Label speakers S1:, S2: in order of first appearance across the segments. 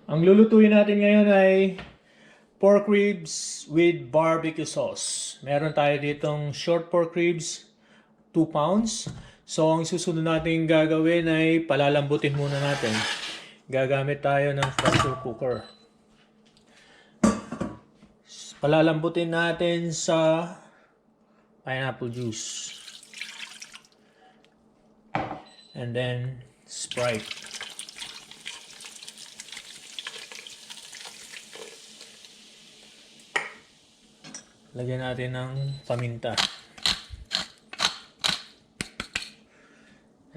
S1: Ang lulutuin natin ngayon ay pork ribs with barbecue sauce. Meron tayo ditong short pork ribs, 2 pounds. So, ang susunod natin gagawin ay palalambutin muna natin. Gagamit tayo ng pressure cooker. Palalambutin natin sa pineapple juice. And then, Sprite. Lagyan natin ng paminta.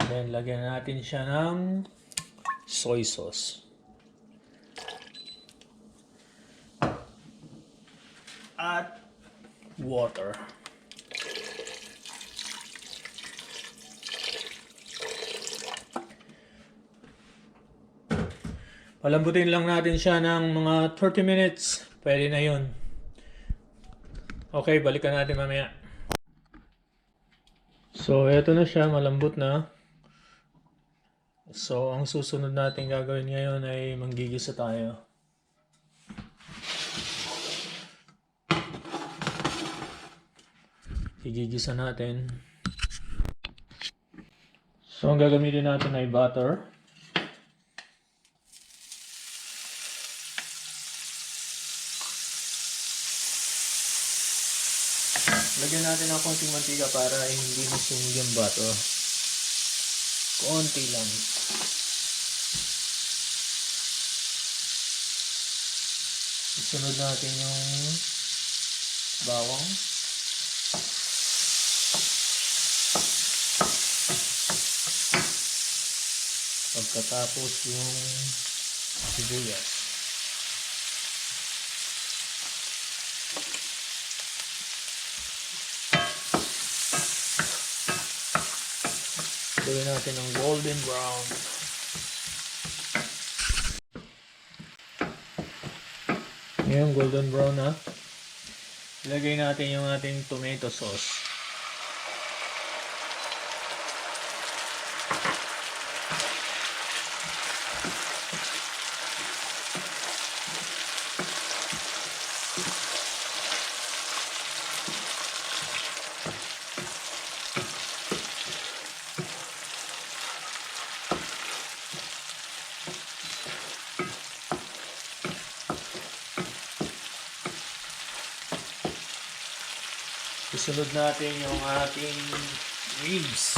S1: And then, lagyan natin siya ng soy sauce. At water. Palambutin lang natin siya ng mga 30 minutes. Pwede na yun. Okay, balikan natin mamaya. So, eto na siya. Malambot na. So, ang susunod natin gagawin ngayon ay manggigisa tayo. Igigisa natin. So, ang gagamitin natin ay butter. Lagyan natin ng konting mantika para hindi masunog yung butter. Konti lang. Isunod natin yung bawang. Pagkatapos yung sibuyas. Gawin natin ng golden brown. Ngayon, golden brown na. Ilagay natin yung ating tomato sauce. Isunod natin yung ating ribs.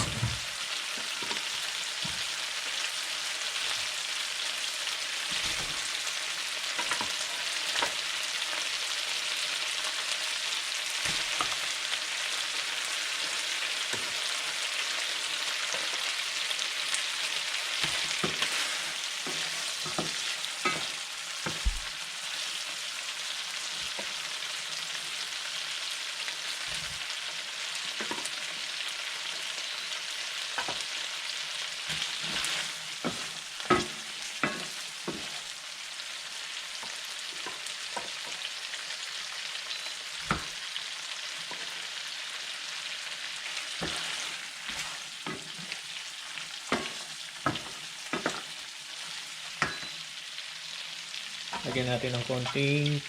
S1: Lagyan natin ng konting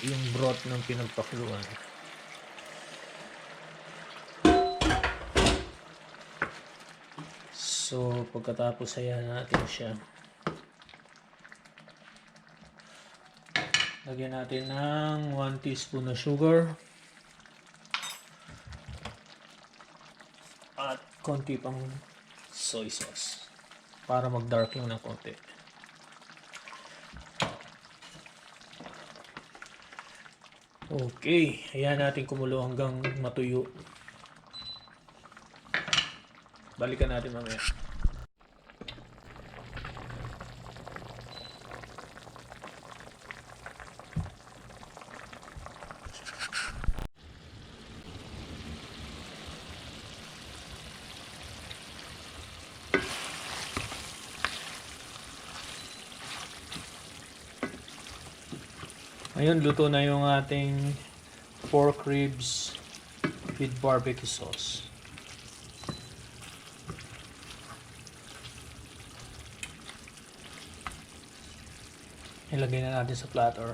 S1: yung broth ng pinagpakuluan. So, pagkatapos ayan natin siya. Lagyan natin ng 1 teaspoon na sugar. At konti pang soy sauce. Para mag-dark lang ng konti. Okay, ayan natin kumulo hanggang matuyo. Balikan natin mamaya. Ayun, luto na yung ating pork ribs with barbecue sauce. Ilagay na natin sa platter.